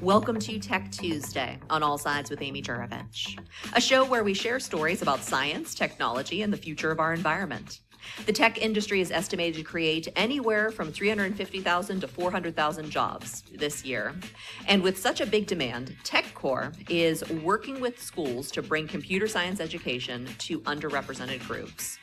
Welcome to Tech Tuesday on All Sides with Amy Juravich, a show where we share stories about science, technology, and the future of our environment. The tech industry is estimated to create anywhere from 350,000 to 400,000 jobs this year. And with such a big demand, TechCore is working with schools to bring computer science education to underrepresented groups.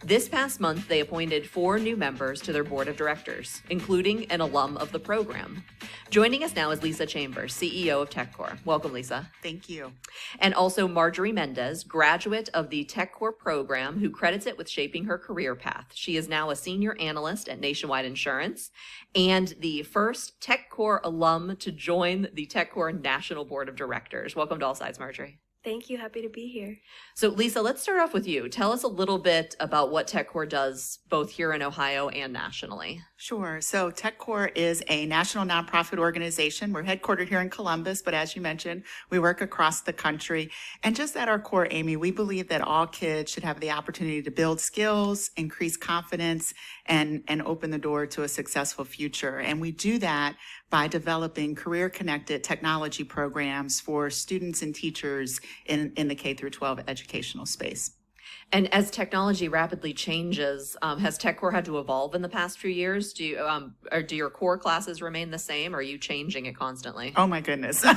This past month, they appointed 4 new members to their board of directors, including an alum of the program. Joining us now is Lisa Chambers, CEO of TechCore. Welcome, Lisa. Thank you. And also Marjorie Mendez, graduate of the TechCore program, who credits it with shaping her career path. She is now a senior analyst at Nationwide Insurance and the first TechCore alum to join the TechCore National Board of Directors. Welcome to All Sides, Marjorie. Thank you. Happy to be here. So Lisa, let's start off with you. Tell us a little bit about what TechCore does both here in Ohio and nationally. Sure. So TechCore is a national nonprofit organization. We're headquartered here in Columbus, but as you mentioned, we work across the country. And just at our core, Amy, we believe that all kids should have the opportunity to build skills, increase confidence, and open the door to a successful future. And we do that by developing career-connected technology programs for students and teachers in the K through 12 educational space. And as technology rapidly changes, has TechCore had to evolve in the past few years? Do your core classes remain the same, or are you changing it constantly? Oh my goodness. So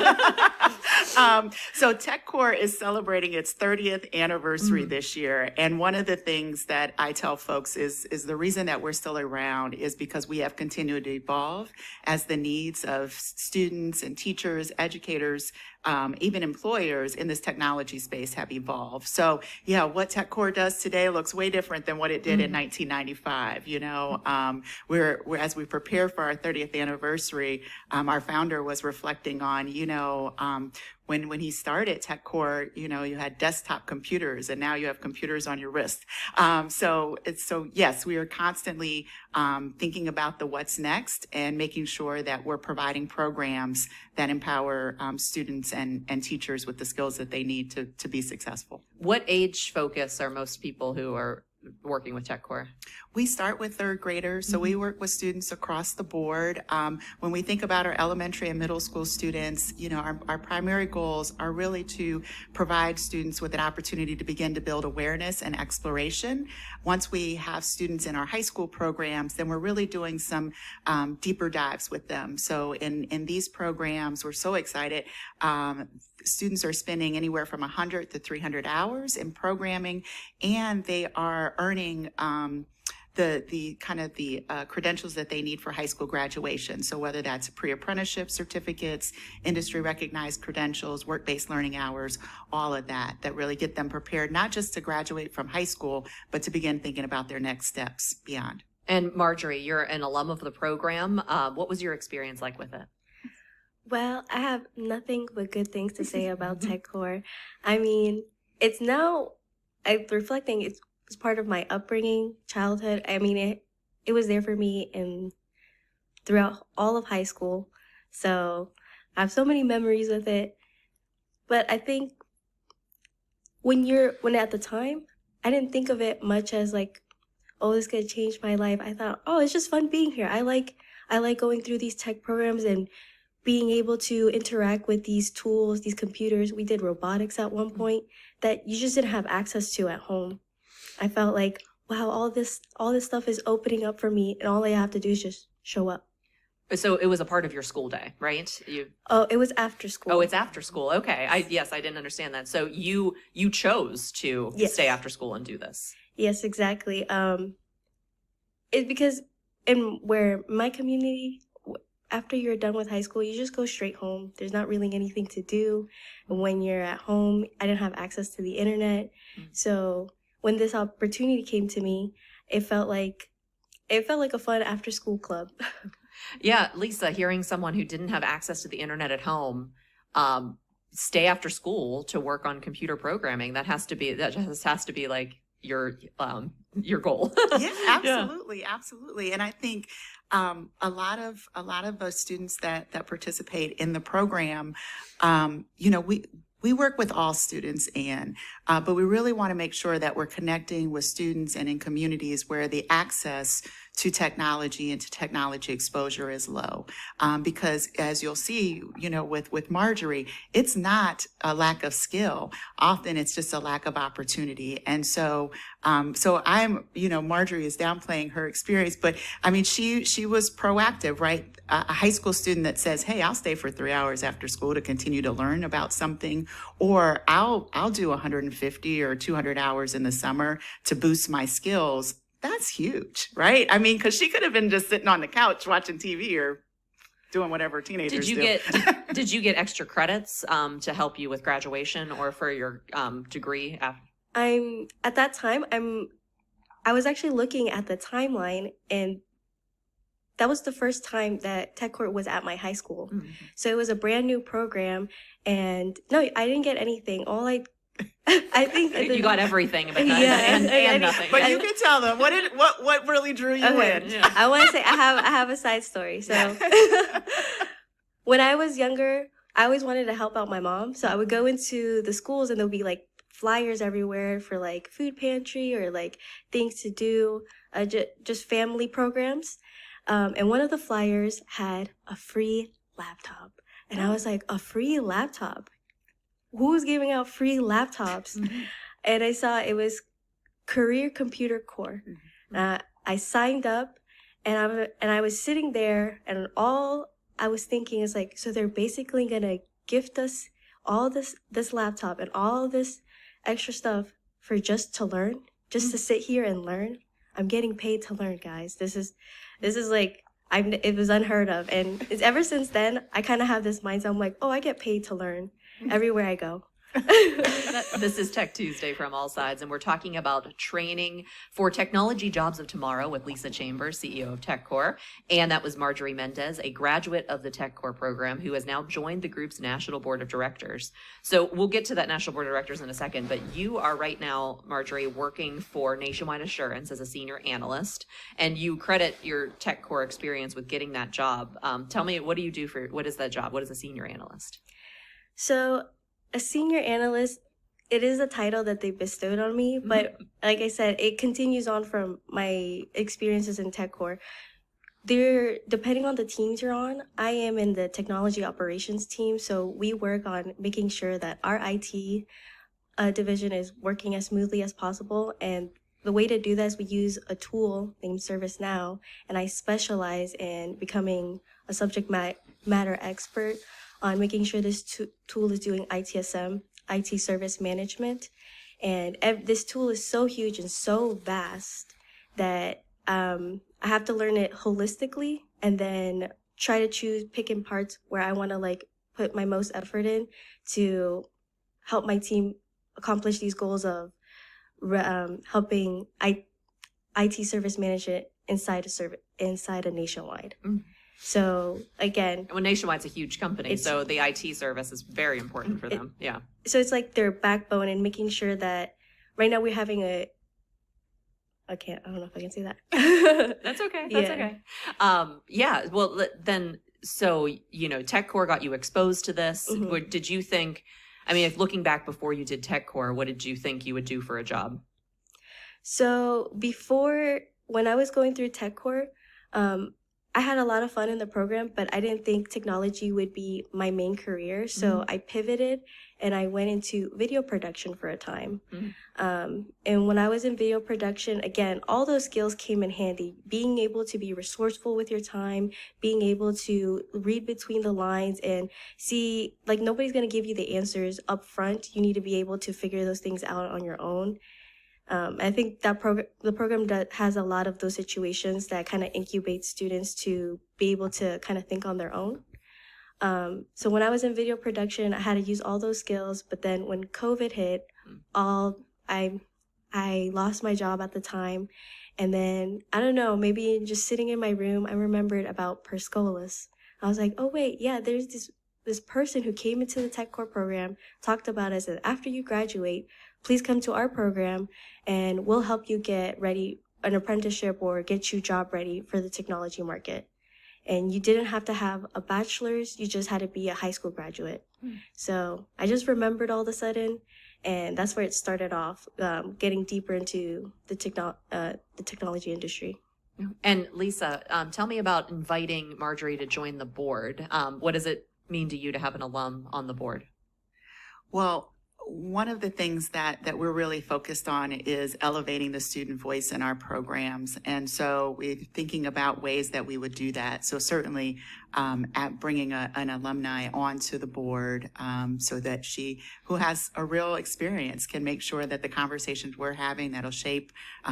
TechCore is celebrating its 30th anniversary this year. And one of the things that I tell folks is the reason that we're still around is because we have continued to evolve as the needs of students and teachers, educators, even employers in this technology space have evolved. So yeah, what TechCore does today looks way different than what it did in 1995. You know, we're as we prepare for our 30th anniversary, our founder was reflecting on, when he started TechCore, you had desktop computers, and now you have computers on your wrist. So yes, we are constantly thinking about the what's next and making sure that we're providing programs that empower students and teachers with the skills that they need to be successful. What age focus are most people who are working with TechCore? We start with third graders, so we work with students across the board. When we think about our elementary and middle school students, our primary goals are really to provide students with an opportunity to begin to build awareness and exploration. Once we have students in our high school programs, then we're really doing some deeper dives with them. So in these programs, we're so excited. Students are spending anywhere from 100 to 300 hours in programming, and they are earning the credentials that they need for high school graduation. So whether that's pre-apprenticeship certificates, industry recognized credentials, work-based learning hours, all of that really get them prepared, not just to graduate from high school, but to begin thinking about their next steps beyond. And Marjorie, you're an alum of the program. What was your experience like with it? Well, I have nothing but good things to say about TechCore. I mean, it's now, I'm reflecting, it's part of my upbringing, childhood. I mean, it was there for me and throughout all of high school. So I have so many memories with it. But I think when at the time, I didn't think of it much as like, oh, this could change my life. I thought, oh, it's just fun being here. I like going through these tech programs and being able to interact with these tools, these computers. We did robotics at one point that you just didn't have access to at home. I felt like, wow, all this stuff is opening up for me, and all I have to do is just show up. So it was a part of your school day, right? Oh, it was after school. Oh, it's after school. Okay. I didn't understand that. So you chose to stay after school and do this. Yes, exactly. It's because in where my community, after you're done with high school, you just go straight home. There's not really anything to do. And when you're at home, I didn't have access to the internet. So when this opportunity came to me, it felt like a fun after school club. Yeah, Lisa, hearing someone who didn't have access to the internet at home stay after school to work on computer programming, that just has to be like your goal. Yeah, absolutely. Absolutely. And I think a lot of those students that participate in the program, we work with all students, but we really want to make sure that we're connecting with students and in communities where the access to technology and to technology exposure is low. Because as you'll see, with Marjorie, it's not a lack of skill. Often it's just a lack of opportunity. And so Marjorie is downplaying her experience, but I mean, she was proactive, right? A high school student that says, hey, I'll stay for 3 hours after school to continue to learn about something, or I'll do 150 or 200 hours in the summer to boost my skills. That's huge, right? I mean, because she could have been just sitting on the couch watching TV or doing whatever teenagers do. Did you get extra credits to help you with graduation or for your degree? At that time, I was actually looking at the timeline, and that was the first time that TechCore was at my high school. Mm-hmm. So it was a brand new program, and no, I didn't get anything. I think you got everything, but and nothing. But you can tell them what really drew you in. Yeah. I want to say I have a side story. So when I was younger, I always wanted to help out my mom. So I would go into the schools, and there'll be like flyers everywhere for like food pantry or like things to do, just family programs. And one of the flyers had a free laptop, and I was like, a free laptop? Who's giving out free laptops? Mm-hmm. And I saw it was Career Computer Corps. Mm-hmm. I signed up, and I was sitting there, and all I was thinking is like, so they're basically gonna gift us all this laptop and all this extra stuff for just to learn, just to sit here and learn. I'm getting paid to learn, guys. This is like, it was unheard of. And it's ever since then, I kind of have this mindset. I'm like, oh, I get paid to learn everywhere I go. This is Tech Tuesday from All Sides, and we're talking about training for technology jobs of tomorrow with Lisa Chambers, CEO of TechCore. And that was Marjorie Mendez, a graduate of the TechCore program, who has now joined the group's National Board of Directors. So we'll get to that National Board of Directors in a second, but you are right now, Marjorie, working for Nationwide Assurance as a senior analyst, and you credit your TechCore experience with getting that job. Tell me, what is that job? What is a senior analyst? So a senior analyst, it is a title that they bestowed on me, but like I said, it continues on from my experiences in TechCore. Depending on the teams you're on, I am in the technology operations team, so we work on making sure that our IT division is working as smoothly as possible, and the way to do that is we use a tool named ServiceNow, and I specialize in becoming a subject matter expert on making sure this tool is doing ITSM, IT service management. And this tool is so huge and so vast that I have to learn it holistically and then try to pick in parts where I want to like put my most effort in to help my team accomplish these goals of helping IT service management inside a Nationwide. Mm-hmm. So again, well, Nationwide's a huge company, so the IT service is very important for them. Yeah. So it's like their backbone, and making sure that right now we're having I don't know if I can say that. That's okay. That's okay. Yeah. Well, then, so, TechCore got you exposed to this. Mm-hmm. Did you think, if looking back before you did TechCore, what did you think you would do for a job? So when I was going through TechCore, I had a lot of fun in the program, but I didn't think technology would be my main career. So I pivoted and I went into video production for a time. And when I was in video production, again, all those skills came in handy. Being able to be resourceful with your time, being able to read between the lines and see, like, nobody's going to give you the answers up front. You need to be able to figure those things out on your own. I think that the program has a lot of those situations that kind of incubate students to be able to kind of think on their own. So when I was in video production, I had to use all those skills. But then when COVID hit, I lost my job at the time. And then, I don't know, maybe just sitting in my room, I remembered about Perscolas. I was like, oh, wait, yeah, there's this person who came into the TechCore program, talked about us, and after you graduate, please come to our program and we'll help you get ready an apprenticeship or get you job ready for the technology market. And you didn't have to have a bachelor's, you just had to be a high school graduate. So I just remembered all of a sudden, and that's where it started off, getting deeper into the technology industry. And Lisa, tell me about inviting Marjorie to join the board. What does it mean to you to have an alum on the board? Well, one of the things that we're really focused on is elevating the student voice in our programs. And so we're thinking about ways that we would do that. So certainly at bringing an alumni onto the board so that she, who has a real experience, can make sure that the conversations we're having that'll shape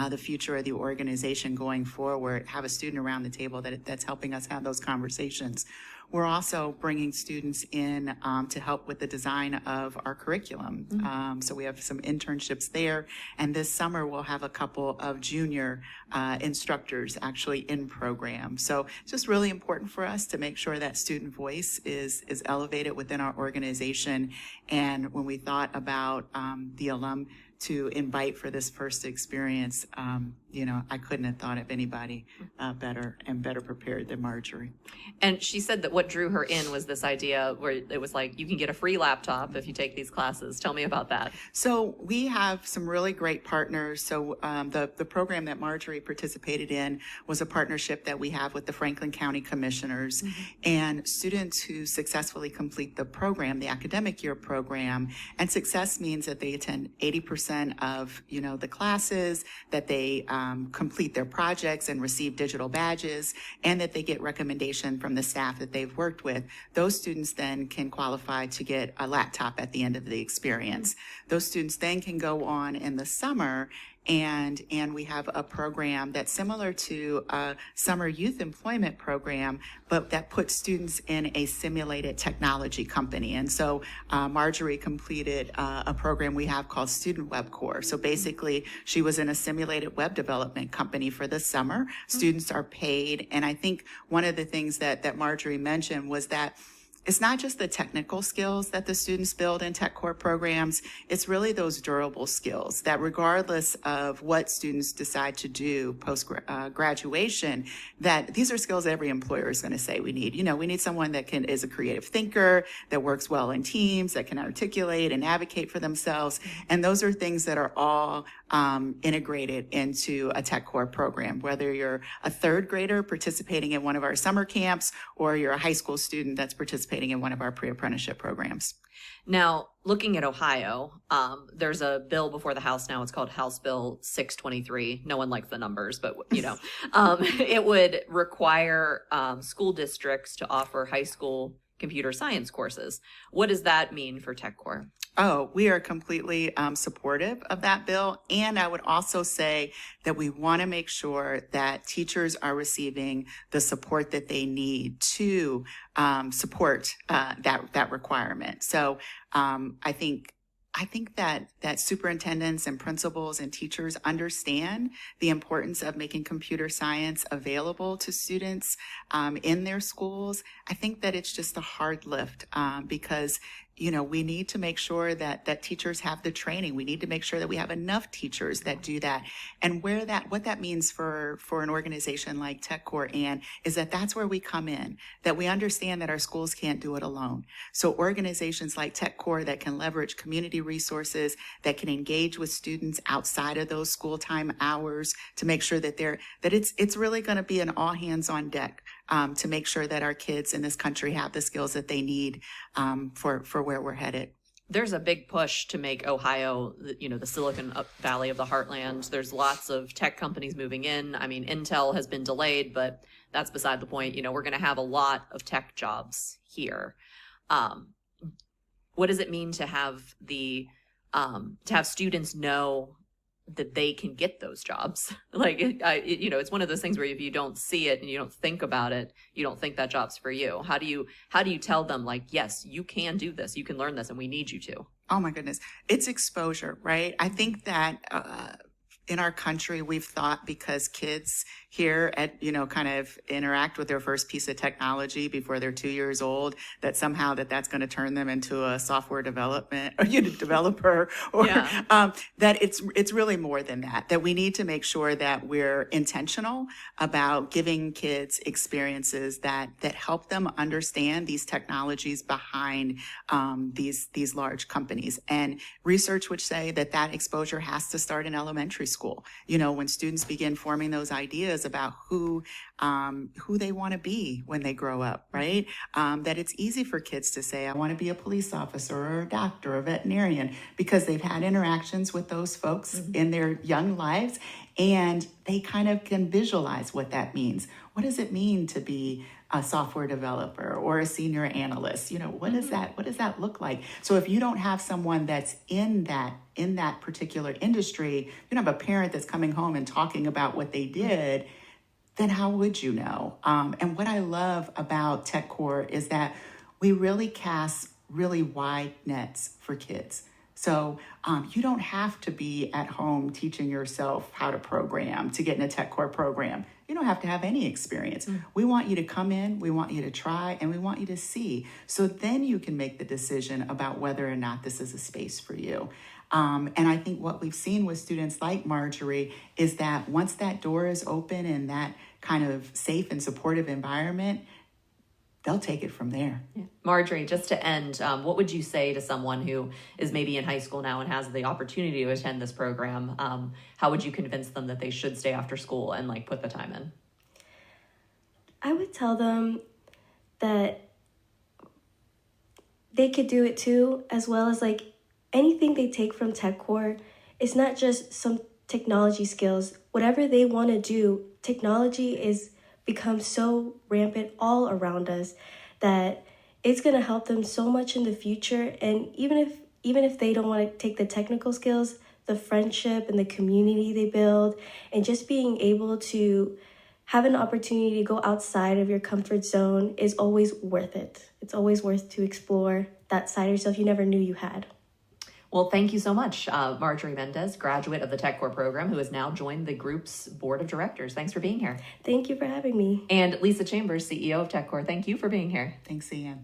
the future of the organization going forward, have a student around the table that's helping us have those conversations. We're also bringing students in to help with the design of our curriculum. So we have some internships there. And this summer, we'll have a couple of junior instructors actually in program. So it's just really important for us to make sure that student voice is elevated within our organization. And when we thought about the alum to invite for this first experience, I couldn't have thought of anybody better prepared than Marjorie. And she said that what drew her in was this idea where it was like, you can get a free laptop if you take these classes. Tell me about that. So we have some really great partners. So the program that Marjorie participated in was a partnership that we have with the Franklin County Commissioners. And students who successfully complete the program, the academic year program, and success means that they attend 80% of the classes, that they complete their projects and receive digital badges, and that they get recommendation from the staff that they've worked with. Those students then can qualify to get a laptop at the end of the experience. Those students then can go on in the summer, and we have a program that's similar to a summer youth employment program, but that puts students in a simulated technology company. And so Marjorie completed a program we have called Student Web Corps. So basically, she was in a simulated web development company for the summer. Students are paid. And I think one of the things that Marjorie mentioned was that it's not just the technical skills that the students build in tech core programs, it's really those durable skills that regardless of what students decide to do post-graduation, that these are skills every employer is going to say we need. We need someone that is a creative thinker, that works well in teams, that can articulate and advocate for themselves. And those are things that are all integrated into a tech core program, whether you're a third grader participating in one of our summer camps or you're a high school student that's participating in one of our pre-apprenticeship programs. Now, looking at Ohio, there's a bill before the House now. It's called House Bill 623. No one likes the numbers, but it would require school districts to offer high school computer science courses. What does that mean for Tech Corps? Oh, we are completely supportive of that bill. And I would also say that we want to make sure that teachers are receiving the support that they need to support that requirement. So I think that superintendents and principals and teachers understand the importance of making computer science available to students in their schools. I think that it's just a hard lift because we need to make sure that teachers have the training. We need to make sure that we have enough teachers that do that. And what that means for an organization like Tech Corps, Ann, is that that's where we come in, that we understand that our schools can't do it alone. So organizations like Tech Corps that can leverage community resources, that can engage with students outside of those school time hours to make sure that it's really going to be an all hands on deck to make sure that our kids in this country have the skills that they need for where we're headed. There's a big push to make Ohio, the Silicon Valley of the heartland. There's lots of tech companies moving in. I mean, Intel has been delayed, but that's beside the point. We're going to have a lot of tech jobs here. What does it mean to have students know that they can get those jobs? It's one of those things where if you don't see it and you don't think about it, you don't think that job's for you. How do you tell them, yes, you can do this, you can learn this, and we need you to? Oh my goodness. It's exposure, right? I think that in our country, we've thought because kids here kind of interact with their first piece of technology before they're 2 years old, that somehow that's going to turn them into a software development or developer, or that it's really more than that we need to make sure that we're intentional about giving kids experiences that help them understand these technologies behind these large companies. And research would say that exposure has to start in elementary school. You know, when students begin forming those ideas about who they want to be when they grow up, right? That it's easy for kids to say, I want to be a police officer or a doctor or a veterinarian, because they've had interactions with those folks in their young lives, and they kind of can visualize what that means. What does it mean to be a software developer or a senior analyst? You know, what does that look like? So if you don't have someone that's in that particular industry, you don't have a parent that's coming home and talking about what they did, then how would you know? And what I love about TechCore is that we really cast really wide nets for kids. So you don't have to be at home teaching yourself how to program to get in a TechCore program. You don't have to have any experience. We want you to come in, we want you to try, and we want you to see. So then you can make the decision about whether or not this is a space for you. And I think what we've seen with students like Marjorie is that once that door is open in that kind of safe and supportive environment, they'll take it from there. Yeah. Marjorie, just to end, what would you say to someone who is maybe in high school now and has the opportunity to attend this program? How would you convince them that they should stay after school and like put the time in? I would tell them that they could do it too, as well as like anything they take from TechCore. It's not just some technology skills. Whatever they want to do, technology is become so rampant all around us that it's going to help them so much in the future. And even if they don't want to take the technical skills, the friendship and the community they build, and just being able to have an opportunity to go outside of your comfort zone is always worth it. It's always worth to explore that side of yourself you never knew you had. Well, thank you so much, Marjorie Mendez, graduate of the TechCore program, who has now joined the group's board of directors. Thanks for being here. Thank you for having me. And Lisa Chambers, CEO of TechCore, thank you for being here. Thanks, Ian.